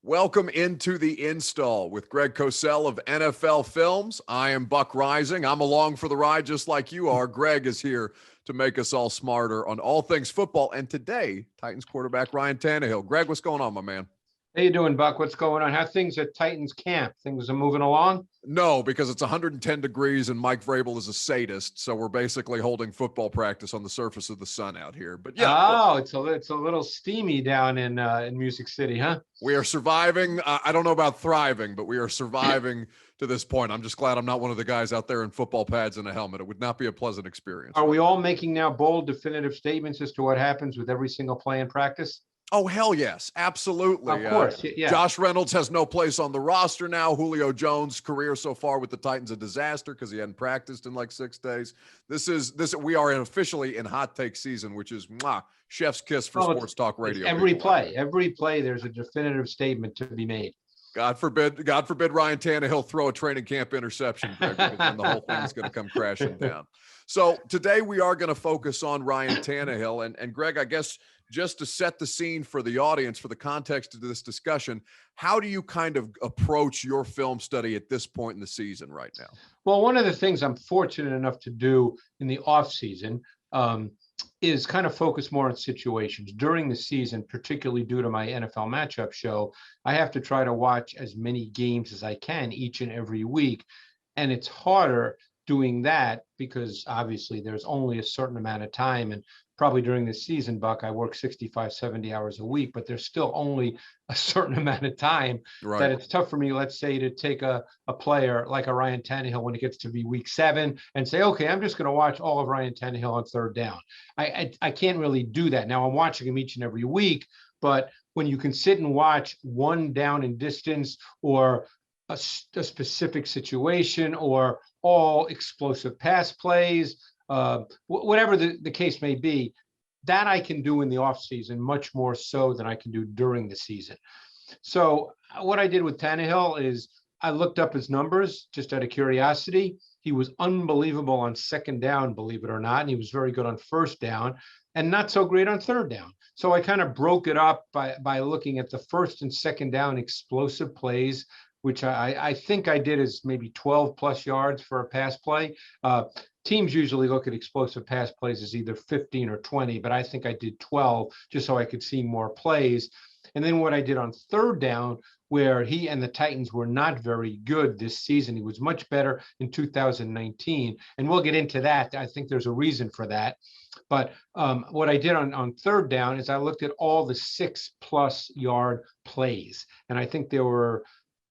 Welcome into the install with Greg Cosell of NFL Films. I am Buck Reising. I'm along for the ride just like you are. Greg is here to make us all smarter on all things football. And today, Titans quarterback Ryan Tannehill. Greg, what's going on, my man? How you doing, Buck? What's going on? How things at Titans camp? Things are moving along? No, because it's 110 degrees and Mike Vrabel is a sadist. So we're basically holding football practice on the surface of the sun out here. But yeah. Oh, it's a little steamy down in Music City, huh? We are surviving. I don't know about thriving, but we are surviving to this point. I'm just glad I'm not one of the guys out there in football pads and a helmet. It would not be a pleasant experience. Are we all making now bold, definitive statements as to what happens with every single play in practice? Oh, hell yes. Absolutely. Of course. Yeah. Josh Reynolds has no place on the roster now. Julio Jones' career so far with the Titans a disaster because he hadn't practiced in like 6 days. We are officially in hot take season, which is chef's kiss for sports talk radio. Every play, there's a definitive statement to be made. God forbid Ryan Tannehill throw a training camp interception, Greg, because then the whole thing's going to come crashing down. So today we are going to focus on Ryan Tannehill. And Greg, I guess just to set the scene for the audience, for the context of this discussion, how do you kind of approach your film study at this point in the season right now? Well, one of the things I'm fortunate enough to do in the off season is kind of focus more on situations. During the season, particularly due to my NFL matchup show, I have to try to watch as many games as I can each and every week. And it's harder doing that because obviously there's only a certain amount of time. And probably during the season, Buck, I work 65, 70 hours a week, but there's still only a certain amount of time that it's tough for me, let's say, to take a player like a Ryan Tannehill when it gets to be week 7 and say, okay, I'm just going to watch all of Ryan Tannehill on third down. I can't really do that. Now I'm watching him each and every week, but when you can sit and watch one down and distance or a specific situation or all explosive pass plays, whatever the case may be, that I can do in the off season much more so than I can do during the season. So what I did with Tannehill is I looked up his numbers just out of curiosity. He was unbelievable on second down, believe it or not, and he was very good on first down and not so great on third down. So I kind of broke it up by looking at the first and second down explosive plays, which I think I did as maybe 12 plus yards for a pass play. Teams usually look at explosive pass plays as either 15 or 20, but I think I did 12 just so I could see more plays. And then what I did on third down, where he and the Titans were not very good this season, he was much better in 2019. And we'll get into that. I think there's a reason for that. But what I did on third down is I looked at all the 6+ yard plays. And I think there were,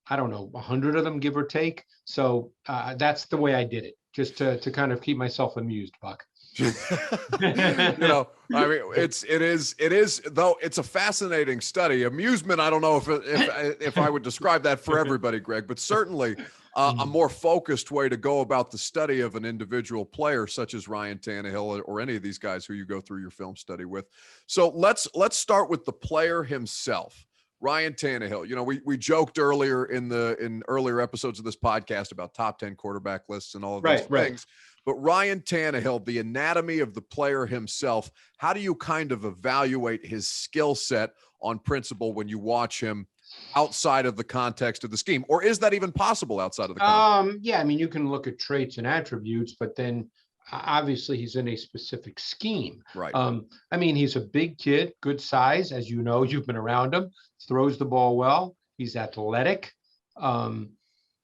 100 of them, give or take. So that's the way I did it, just to kind of keep myself amused, Buck. It is though it's a fascinating study. Amusement, I don't know if I would describe that for everybody, Greg, but certainly a more focused way to go about the study of an individual player such as Ryan Tannehill or any of these guys who you go through your film study with. So let's start with the player himself. Ryan Tannehill, we joked earlier in earlier episodes of this podcast about top 10 quarterback lists and all of those things. But Ryan Tannehill, the anatomy of the player himself, how do you kind of evaluate his skill set on principle when you watch him outside of the context of the scheme? Or is that even possible outside of the context? Yeah, you can look at traits and attributes, but then obviously he's in a specific scheme. Right. He's a big kid, good size, as you know, you've been around him, throws the ball well, he's athletic.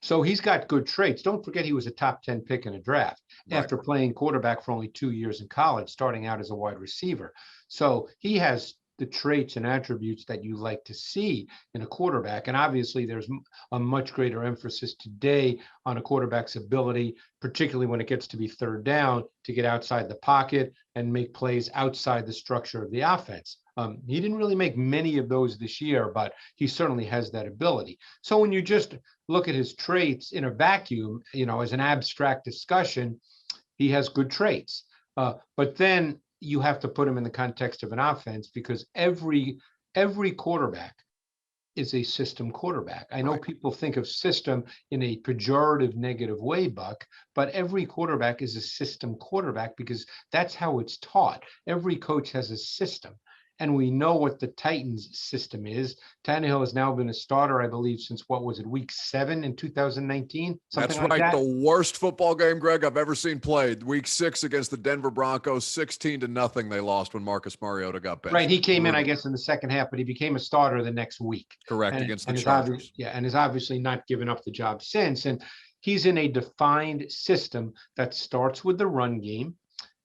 So he's got good traits. Don't forget he was a top 10 pick in a draft after playing quarterback for only 2 years in college, starting out as a wide receiver. So he has the traits and attributes that you like to see in a quarterback. And obviously there's a much greater emphasis today on a quarterback's ability, particularly when it gets to be third down, to get outside the pocket and make plays outside the structure of the offense. He didn't really make many of those this year, but he certainly has that ability. So when you just look at his traits in a vacuum, as an abstract discussion, he has good traits. But then you have to put him in the context of an offense because every quarterback is a system quarterback. I know people think of system in a pejorative, negative way, Buck, but every quarterback is a system quarterback because that's how it's taught. Every coach has a system. and we know what the Titans system is. Tannehill has now been a starter, I believe, since what was it, week 7 in 2019? That's Something like right. that. The worst football game, Greg, I've ever seen played. Week 6 against the Denver Broncos, 16-0 they lost when Marcus Mariota got benched. Right. He came in, I Brutal. guess, in the second half, but he became a starter the next week. Correct, And, against and the is Chargers. and is obviously not given up the job since. And he's in a defined system that starts with the run game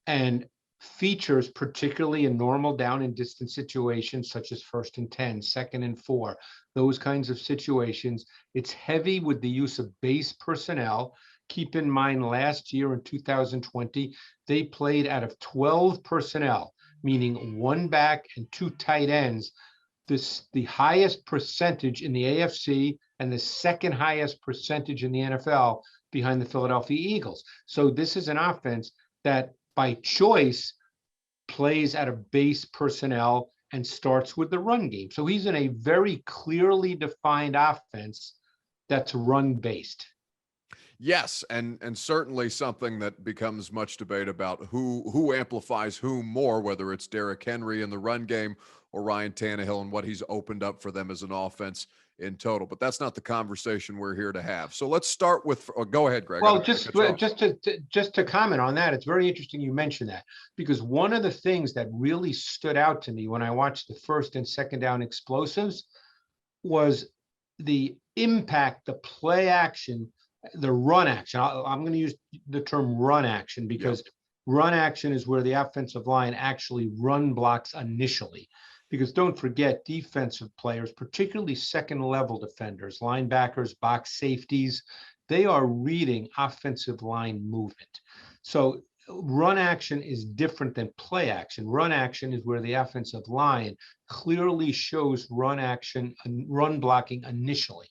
and features, particularly in normal down and distance situations, such as 1st and 10, 2nd and 4, those kinds of situations. It's heavy with the use of base personnel. Keep in mind, last year in 2020, they played out of 12 personnel, meaning 1 back and 2 tight ends. The highest percentage in the AFC and the second highest percentage in the NFL behind the Philadelphia Eagles. So this is an offense that by choice plays out of base personnel and starts with the run game. So he's in a very clearly defined offense that's run based. Yes, and certainly something that becomes much debate about who amplifies whom more, whether it's Derrick Henry in the run game or Ryan Tannehill and what he's opened up for them as an offense in total. But that's not the conversation we're here to have. So let's start with. Go ahead, Greg. Well, just to comment on that, it's very interesting you mentioned that, because one of the things that really stood out to me when I watched the 1st and 2nd down explosives was the impact, the play action, the run action. I'm going to use the term run action because run action is where the offensive line actually run blocks initially. Because don't forget, defensive players, particularly second level defenders, linebackers, box safeties, they are reading offensive line movement. So run action is different than play action. Run action is where the offensive line clearly shows run action and run blocking initially.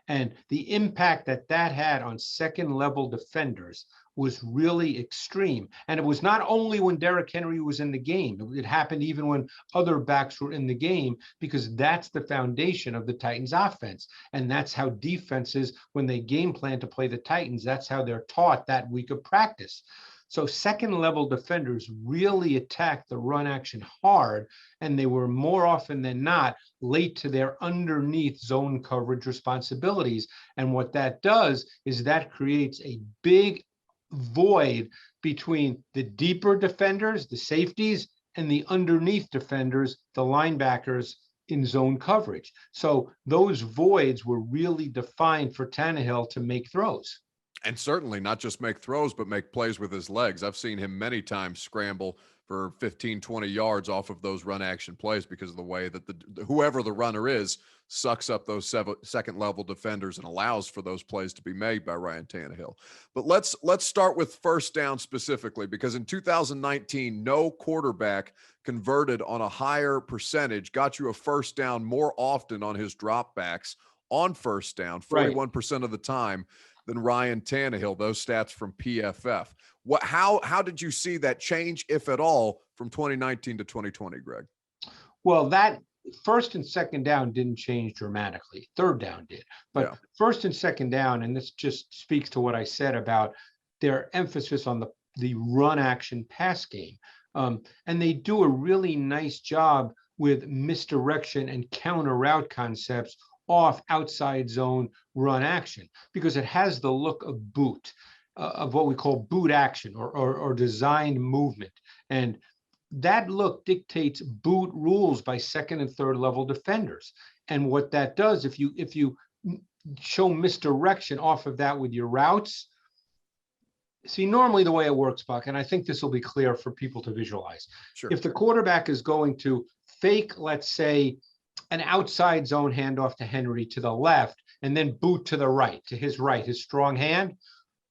And the impact that had on second level defenders was really extreme. And it was not only when Derrick Henry was in the game, it happened even when other backs were in the game, because that's the foundation of the Titans offense. And that's how defenses, when they game plan to play the Titans, that's how they're taught that week of practice. So second level defenders really attacked the run action hard, and they were more often than not late to their underneath zone coverage responsibilities. And what that does is that creates a big void between the deeper defenders, the safeties, and the underneath defenders, the linebackers in zone coverage. So those voids were really defined for Tannehill to make throws. And certainly not just make throws, but make plays with his legs. I've seen him many times scramble for 15, 20 yards off of those run action plays because of the way that whoever the runner is sucks up those second level defenders and allows for those plays to be made by Ryan Tannehill. But let's start with 1st down specifically, because in 2019, no quarterback converted on a higher percentage, got you a 1st down more often on his dropbacks on 1st down, 41% of the time, than Ryan Tannehill. Those stats from PFF. How did you see that change, if at all, from 2019 to 2020, Greg? Well, that 1st and 2nd down didn't change dramatically. 3rd down did. But 1st and 2nd down, and this just speaks to what I said about their emphasis on the run action pass game. And they do a really nice job with misdirection and counter route concepts off outside zone run action, because it has the look of boot, of what we call boot action or designed movement. And that look dictates boot rules by 2nd and 3rd level defenders. And what that does, if you show misdirection off of that with your routes, see, normally the way it works, Buck, and I think this will be clear for people to visualize. Sure. If the quarterback is going to fake, let's say, an outside zone handoff to Henry to the left, and then boot to the right, to his right, his strong hand,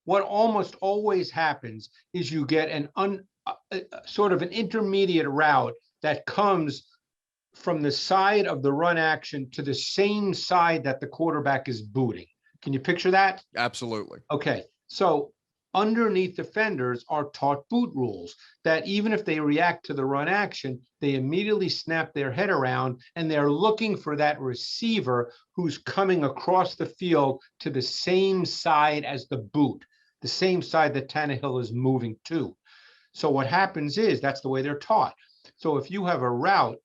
what almost always happens is you get sort of an intermediate route that comes from the side of the run action to the same side that the quarterback is booting. Can you picture that? Absolutely. Okay, so underneath defenders are taught boot rules that even if they react to the run action, they immediately snap their head around and they're looking for that receiver who's coming across the field to the same side as the boot, the same side that Tannehill is moving to. So what happens is that's the way they're taught. So if you have a route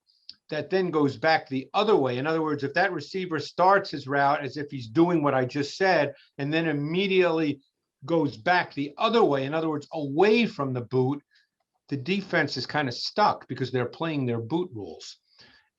that then goes back the other way. In other words, if that receiver starts his route as if he's doing what I just said, and then immediately goes back the other way, in other words, away from the boot, the defense is kind of stuck because they're playing their boot rules.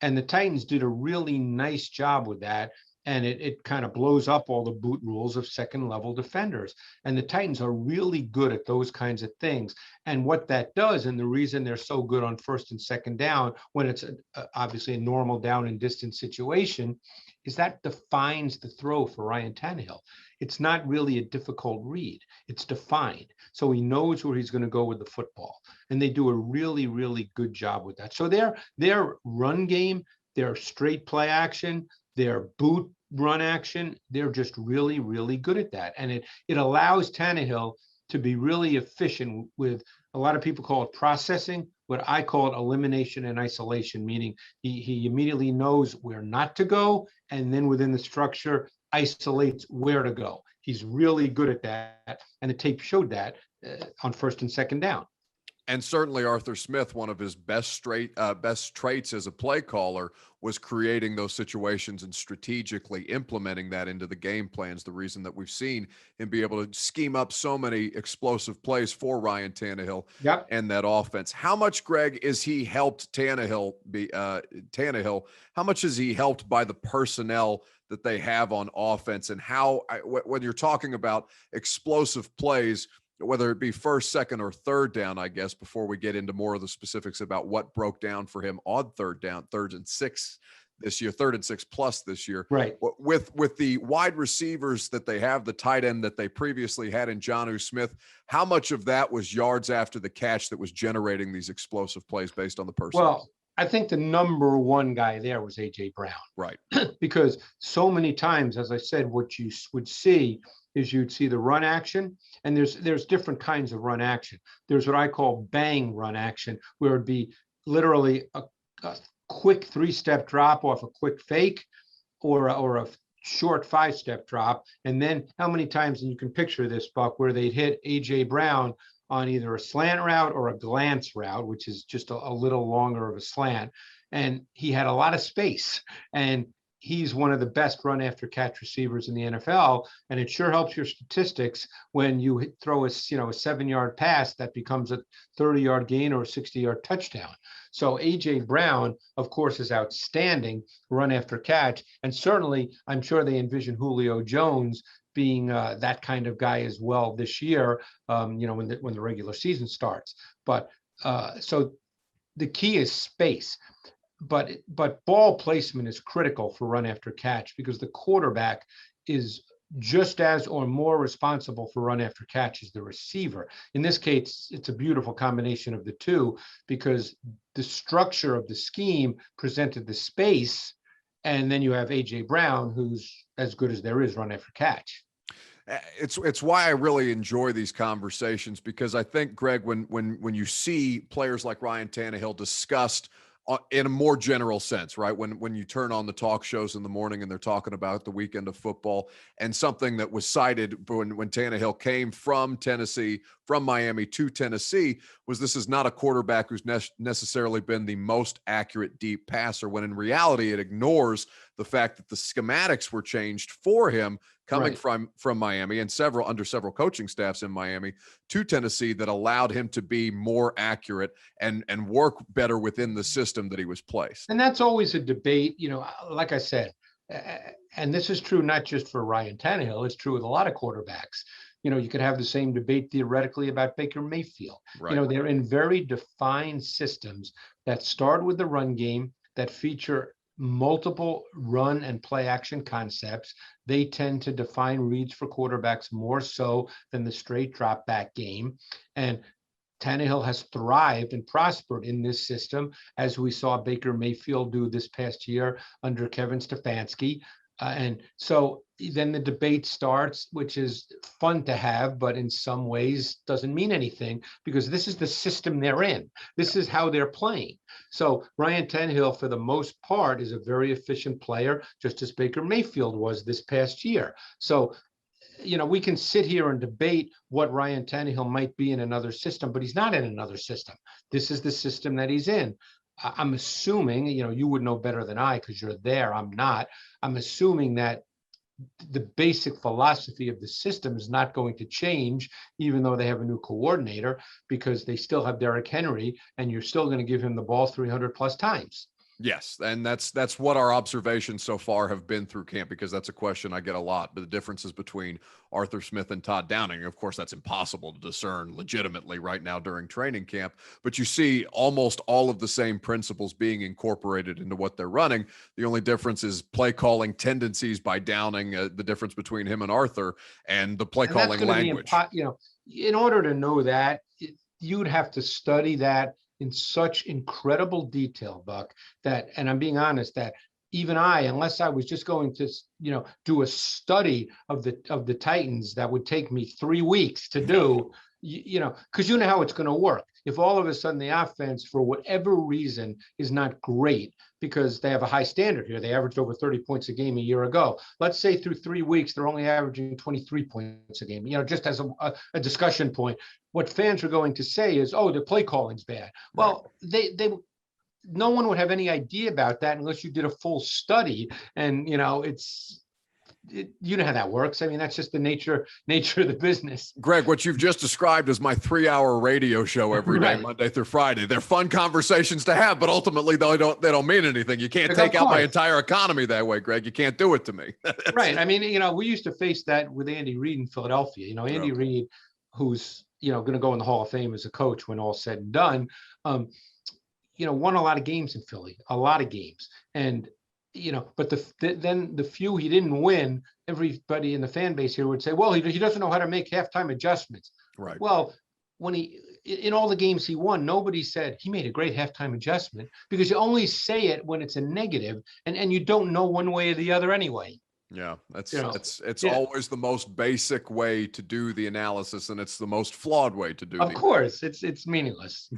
And the Titans did a really nice job with that. And it kind of blows up all the boot rules of second level defenders. And the Titans are really good at those kinds of things. And what that does, and the reason they're so good on first and second down, when it's obviously a normal down and distance situation, is that defines the throw for Ryan Tannehill. It's not really a difficult read. It's defined. So he knows where he's going to go with the football. And they do a really, really good job with that. So their run game, their straight play action, their boot run action, they're just really, really good at that. And it allows Tannehill to be really efficient with, a lot of people call it processing, what I call it elimination and isolation, meaning he immediately knows where not to go, and then within the structure, isolates where to go. He's really good at that. And the tape showed that on first and second down. And certainly Arthur Smith, one of his best traits as a play caller was creating those situations and strategically implementing that into the game plans. The reason that we've seen him be able to scheme up so many explosive plays for Ryan Tannehill and that offense. How much, Greg, is he helped Tannehill how much is he helped by the personnel that they have on offense, and how, when you're talking about explosive plays, whether it be first, second, or third down, I guess, before we get into more of the specifics about what broke down for him on third down, third and six plus this year. Right. With the wide receivers that they have, the tight end that they previously had in Jonnu Smith, how much of that was yards after the catch that was generating these explosive plays based on the personnel? Well, I think the number one guy there was A.J. Brown. Right. Because so many times, as I said, what you would see is you'd see the run action, and there's different kinds of run action. There's what I call bang run action, where it'd be literally a quick 3-step drop off a quick fake, or a short 5-step drop. And then how many times, and you can picture this, Buck, where they'd hit A.J. Brown on either a slant route or a glance route, which is just a little longer of a slant. And he had a lot of space. And he's one of the best run after catch receivers in the NFL. And it sure helps your statistics when you throw a 7-yard pass that becomes a 30-yard gain or a 60-yard touchdown. So A.J. Brown, of course, is outstanding run after catch. And certainly, I'm sure they envision Julio Jones being that kind of guy as well this year, when the regular season starts. But so the key is space. But ball placement is critical for run after catch, because the quarterback is just as or more responsible for run after catch as the receiver. In this case, it's a beautiful combination of the two, because the structure of the scheme presented the space, and then you have A.J. Brown, who's as good as there is run after catch. It's why I really enjoy these conversations, because I think, Greg, when you see players like Ryan Tannehill discussed in a more general sense, right? When you turn on the talk shows in the morning and they're talking about the weekend of football, and something that was cited when Tannehill came from Miami to Tennessee, was this is not a quarterback who's necessarily been the most accurate deep passer, when in reality it ignores the fact that the schematics were changed for him coming from Miami and under several coaching staffs in Miami to Tennessee, that allowed him to be more accurate and work better within the system that he was placed. And that's always a debate, like I said, and this is true not just for Ryan Tannehill, it's true with a lot of quarterbacks. You could have the same debate theoretically about Baker Mayfield. Right. They're in very defined systems that start with the run game, that feature multiple run and play action concepts. They tend to define reads for quarterbacks more so than the straight drop back game. And Tannehill has thrived and prospered in this system, as we saw Baker Mayfield do this past year under Kevin Stefanski. And so then the debate starts, which is fun to have, but in some ways doesn't mean anything, because this is the system they're in. This is how they're playing. So Ryan Tannehill, for the most part, is a very efficient player, just as Baker Mayfield was this past year. So, we can sit here and debate what Ryan Tannehill might be in another system, but he's not in another system. This is the system that he's in. I'm assuming, you would know better than I because you're there. I'm not. I'm assuming that the basic philosophy of the system is not going to change, even though they have a new coordinator, because they still have Derrick Henry, and you're still going to give him the ball 300 plus times. Yes, and that's what our observations so far have been through camp, because that's a question I get a lot. But the differences between Arthur Smith and Todd Downing, of course, that's impossible to discern legitimately right now during training camp. But you see almost all of the same principles being incorporated into what they're running. The only difference is play calling tendencies by Downing, the difference between him and Arthur, and the play calling language. In order to know that, you'd have to study that in such incredible detail, Buck, that, and I'm being honest, that even I, unless I was just going to, do a study of the Titans, that would take me 3 weeks to do, because you know how it's going to work. If all of a sudden the offense, for whatever reason, is not great, because they have a high standard here, they averaged over 30 points a game a year ago. Let's say through 3 weeks, they're only averaging 23 points a game, just as a discussion point. What fans are going to say is, oh, the play calling's bad. Well, no one would have any idea about that unless you did a full study. And, you know how that works. I mean, that's just the nature of the business. Greg, what you've just described is my 3-hour radio show every day, Monday through Friday. They're fun conversations to have, but ultimately they don't mean anything. You can't take out my entire economy that way, Greg. You can't do it to me. Right. I mean, we used to face that with Andy Reid in Philadelphia. Andy Reid, who's going to go in the Hall of Fame as a coach when all's said and done, won a lot of games in Philly, a lot of games. And but then the few he didn't win, everybody in the fan base here would say, well, he doesn't know how to make halftime adjustments. Right. Well, in all the games he won, nobody said he made a great halftime adjustment, because you only say it when it's a negative, and you don't know one way or the other anyway. Yeah, it's always the most basic way to do the analysis, and it's the most flawed way to do. Of course, it's meaningless.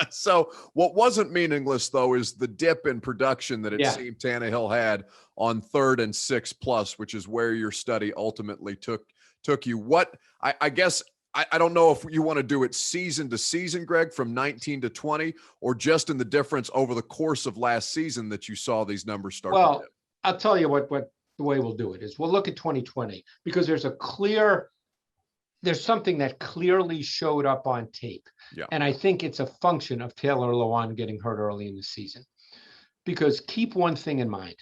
So what wasn't meaningless, though, is the dip in production that it seemed Tannehill had on 3rd and 6+, which is where your study ultimately took you. What I guess I don't know if you want to do it season to season, Greg, from 19 to 20, or just in the difference over the course of last season that you saw these numbers start. Well, I'll tell you what the way we'll do it is we'll look at 2020, because there's something that clearly showed up on tape. Yeah. And I think it's a function of Taylor Lawan getting hurt early in the season. Because keep one thing in mind,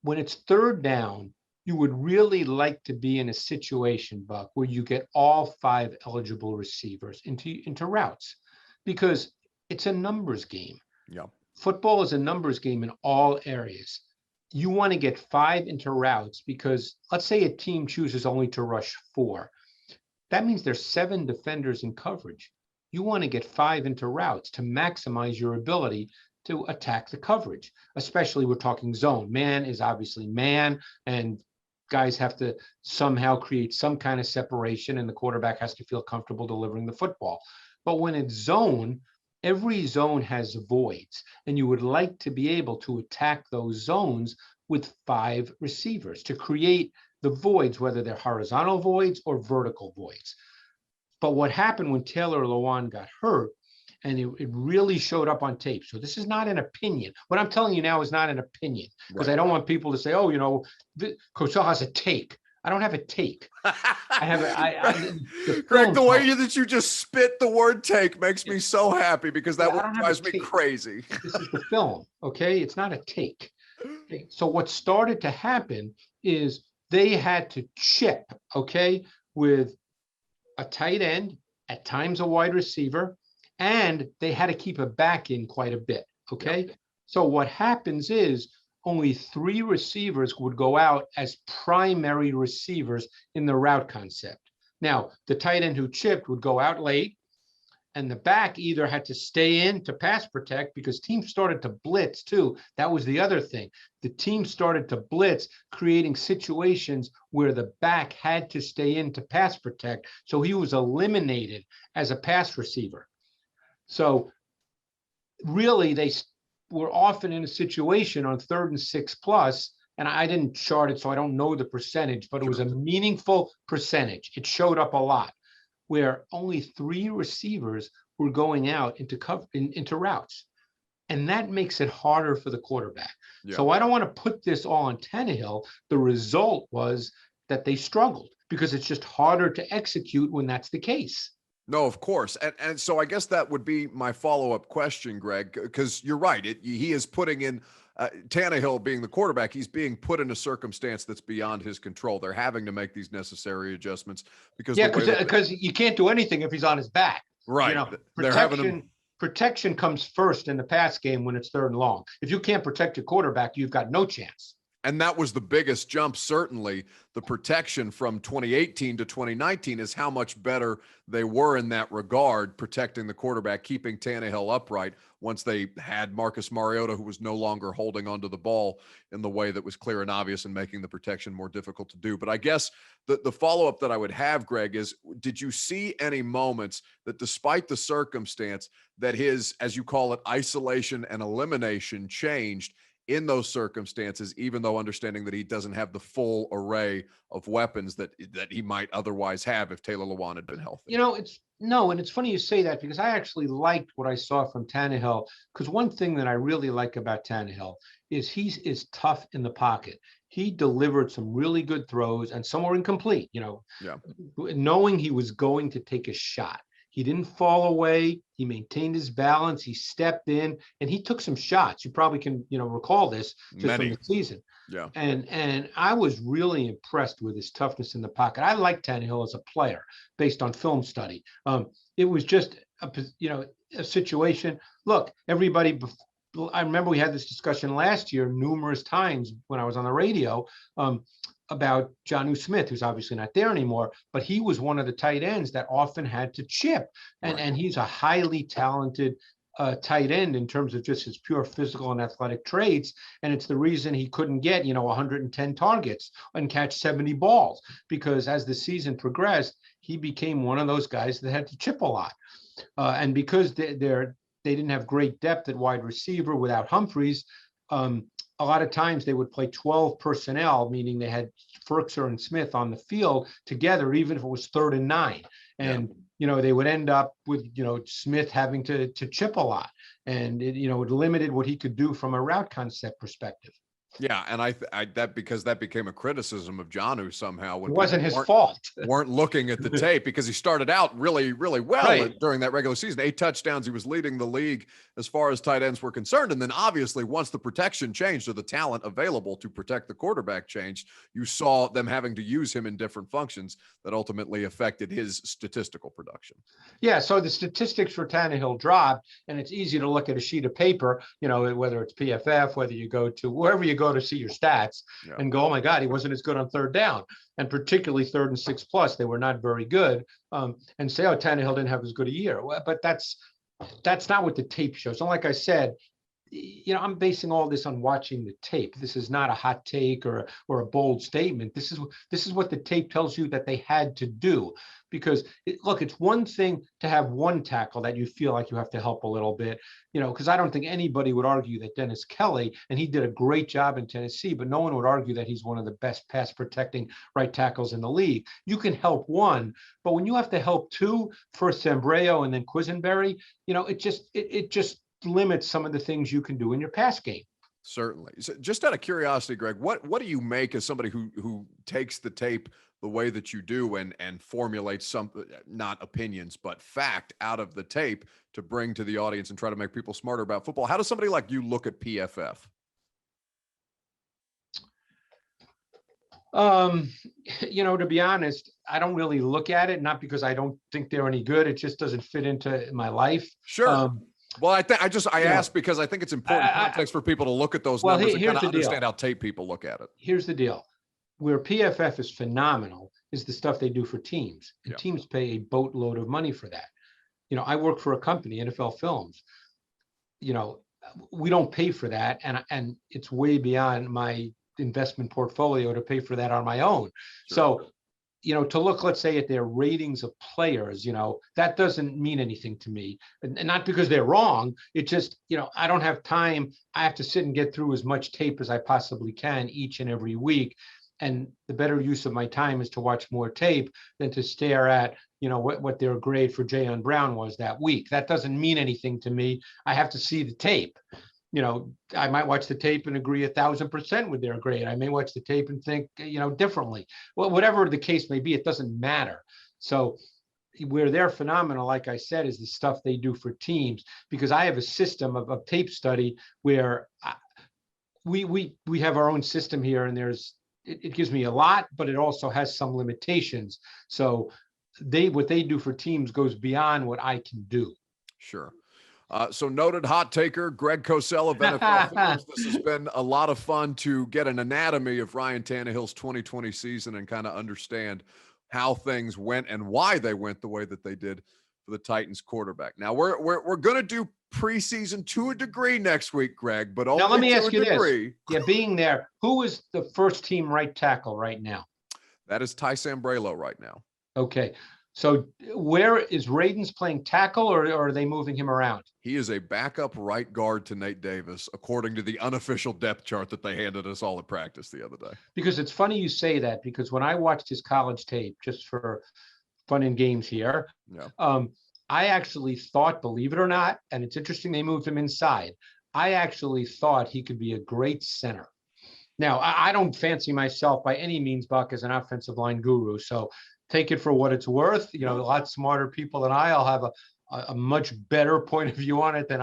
when it's 3rd down, you would really like to be in a situation, Buck, where you get all 5 eligible receivers into routes, because it's a numbers game. Yeah. Football is a numbers game in all areas. You want to get 5 into routes, because let's say a team chooses only to rush 4. That means there's 7 defenders in coverage. You want to get 5 into routes to maximize your ability to attack the coverage, especially we're talking zone. Man is obviously man, and guys have to somehow create some kind of separation, and the quarterback has to feel comfortable delivering the football. But when it's zone, every zone has voids, and you would like to be able to attack those zones with 5 receivers to create the voids, whether they're horizontal voids or vertical voids. But what happened when Taylor Lawan got hurt, and it really showed up on tape. So this is not an opinion. What I'm telling you now is not an opinion, because I don't want people to say, oh, Cosell has a take. I don't have a take. I have Greg, the way that you just spit the word take makes me so happy, because that drives me crazy. This is the film, okay? It's not a take. Okay? So what started to happen is they had to chip, okay, with a tight end, at times a wide receiver, and they had to keep a back in quite a bit, okay? Yep. So what happens is only 3 receivers would go out as primary receivers in the route concept. Now, the tight end who chipped would go out late, and the back either had to stay in to pass protect, because teams started to blitz too. That was the other thing. The team started to blitz, creating situations where the back had to stay in to pass protect. So he was eliminated as a pass receiver. So really, they were often in a situation on 3rd and 6+, and I didn't chart it, so I don't know the percentage, but it was a meaningful percentage. It showed up a lot, where only 3 receivers were going out into routes. And that makes it harder for the quarterback. Yeah. So I don't want to put this all on Tannehill. The result was that they struggled because it's just harder to execute when that's the case. No, of course. And so I guess that would be my follow-up question, Greg, because you're right. He is putting in Tannehill being the quarterback. He's being put in a circumstance that's beyond his control. They're having to make these necessary adjustments because because you can't do anything if he's on his back. Right. You know, protection comes first in the pass game when it's 3rd and long. If you can't protect your quarterback, you've got no chance. And that was the biggest jump, certainly. The protection from 2018 to 2019 is how much better they were in that regard, protecting the quarterback, keeping Tannehill upright once they had Marcus Mariota, who was no longer holding onto the ball in the way that was clear and obvious and making the protection more difficult to do. But I guess the follow-up that I would have, Greg, is did you see any moments that despite the circumstance that his, as you call it, isolation and elimination changed in those circumstances, even though understanding that he doesn't have the full array of weapons that he might otherwise have if Taylor Lawan had been healthy? You know, and it's funny you say that because I actually liked what I saw from Tannehill, because one thing that I really like about Tannehill is he is tough in the pocket. He delivered some really good throws and some were incomplete, knowing he was going to take a shot. He didn't fall away. He maintained his balance. He stepped in and he took some shots. You probably can, recall this just from the season. Yeah. And I was really impressed with his toughness in the pocket. I like Tannehill as a player based on film study. It was just a situation. Look, everybody. I remember we had this discussion last year numerous times when I was on the radio. About Jonnu Smith, who's obviously not there anymore, but he was one of the tight ends that often had to chip. And he's a highly talented tight end in terms of just his pure physical and athletic traits. And it's the reason he couldn't get, 110 targets and catch 70 balls, because as the season progressed, he became one of those guys that had to chip a lot. And because they didn't have great depth at wide receiver without Humphreys, a lot of times they would play 12 personnel, meaning they had Ferkser and Smith on the field together, even if it was 3rd and 9. And, they would end up with, Smith having to chip a lot. And, it limited what he could do from a route concept perspective. Yeah, and that because that became a criticism of Jonnu somehow. When it wasn't his fault. Weren't looking at the tape because he started out really, really well during that regular season. 8 touchdowns. He was leading the league as far as tight ends were concerned. And then obviously once the protection changed or the talent available to protect the quarterback changed, you saw them having to use him in different functions that ultimately affected his statistical production. Yeah, so the statistics for Tannehill dropped, and it's easy to look at a sheet of paper, whether it's PFF, whether you go to wherever you go to see your stats and go, oh my God, he wasn't as good on 3rd down. And particularly 3rd and 6+, they were not very good. And say, oh, Tannehill didn't have as good a year. But that's not what the tape shows. And like I said, I'm basing all this on watching the tape. This is not a hot take or a bold statement. This is what the tape tells you that they had to do. Because it's one thing to have one tackle that you feel like you have to help a little bit, because I don't think anybody would argue that Dennis Kelly, and he did a great job in Tennessee, but no one would argue that he's one of the best pass protecting right tackles in the league. You can help one, but when you have to help 2, first Sambraio and then Quisenberry, it just limits some of the things you can do in your pass game. Certainly. So just out of curiosity, Greg, what do you make as somebody who takes the tape the way that you do and formulates some, not opinions, but fact out of the tape to bring to the audience and try to make people smarter about football? How does somebody like you look at PFF? To be honest, I don't really look at it, not because I don't think they're any good. It just doesn't fit into my life. Sure. Well, I asked because I think it's important context for people to look at those numbers and kind of understand how tape people look at it. Here's the deal. Where PFF is phenomenal is the stuff they do for teams. And teams pay a boatload of money for that. I work for a company, NFL Films. We don't pay for that. And it's way beyond my investment portfolio to pay for that on my own. Sure. So, to look, let's say, at their ratings of players, that doesn't mean anything to me. And not because they're wrong. It just, I don't have time. I have to sit and get through as much tape as I possibly can each and every week. And the better use of my time is to watch more tape than to stare at, what their grade for Jayon Brown was that week. That doesn't mean anything to me. I have to see the tape. I might watch the tape and agree 1,000% with their grade. I may watch the tape and think, differently. Well, whatever the case may be, it doesn't matter. So where they're phenomenal, like I said, is the stuff they do for teams, because I have a system of tape study where we have our own system here, and it gives me a lot, but it also has some limitations. So what they do for teams goes beyond what I can do. Sure. So noted hot taker, Greg Cosell of NFL Films. This has been a lot of fun to get an anatomy of Ryan Tannehill's 2020 season and kind of understand how things went and why they went the way that they did for the Titans quarterback. Now we're going to do preseason to a degree next week, Greg, but only now let me to ask a you degree. This. Yeah, being there, who is the first team right tackle right now? That is Ty Sambrailo right now. Okay. So where is Radens playing tackle, or are they moving him around? He is a backup right guard to Nate Davis, according to the unofficial depth chart that they handed us all at practice the other day. Because it's funny you say that, because when I watched his college tape, just for fun and games here, I actually thought, believe it or not, and it's interesting they moved him inside, I actually thought he could be a great center. Now, I don't fancy myself by any means, Buck, as an offensive line guru, so take it for what it's worth. A lot smarter people than I'll have a much better point of view on it than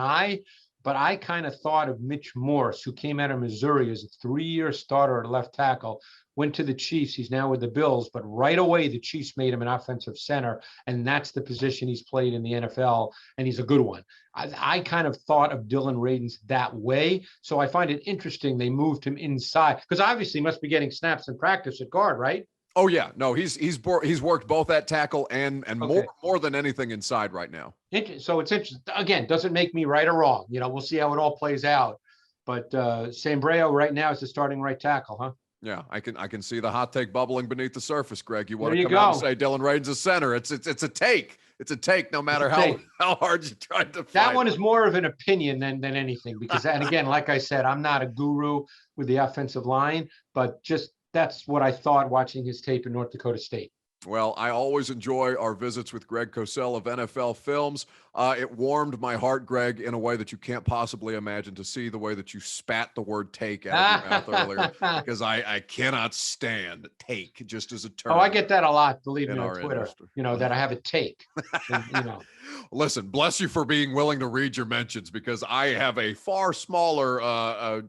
but I kind of thought of Mitch Morse, who came out of Missouri as a 3-year starter at left tackle, went to the Chiefs. He's now with the Bills, but right away the Chiefs made him an offensive center, and that's the position he's played in the NFL, and he's a good one. I kind of thought of Dylan Radens that way, so I find it interesting they moved him inside, because obviously he must be getting snaps in practice at guard, right? Oh yeah, no, he's worked both at tackle and Okay. more than anything inside right now. So it's interesting. Again, doesn't make me right or wrong. We'll see how it all plays out. But Sambrailo right now is the starting right tackle, huh? Yeah, I can see the hot take bubbling beneath the surface, Greg. You want There to you come out go. and say Dylan Radens is center? It's a take. It's a take, no matter how hard you try to fight. That one is more of an opinion than anything, because, and again, like I said, I'm not a guru with the offensive line, but just that's what I thought watching his tape in North Dakota State. Well, I always enjoy our visits with Greg Cosell of NFL Films. It warmed my heart, Greg, in a way that you can't possibly imagine, to see the way that you spat the word take out of your mouth earlier, because I cannot stand take just as a term. Oh, I get that a lot, believe me, on Twitter, industry. That I have a take. And, Listen, bless you for being willing to read your mentions, because I have a far smaller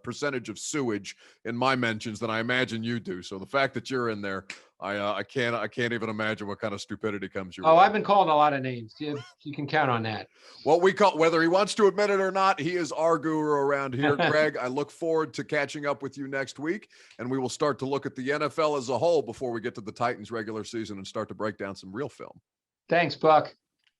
percentage of sewage in my mentions than I imagine you do. So the fact that you're in there, I can't even imagine what kind of stupidity comes your way. Oh, I've been called a lot of names. You can count on that. What we call, whether he wants to admit it or not, he is our guru around here. Greg, I look forward to catching up with you next week, and we will start to look at the NFL as a whole before we get to the Titans regular season and start to break down some real film. Thanks, Buck.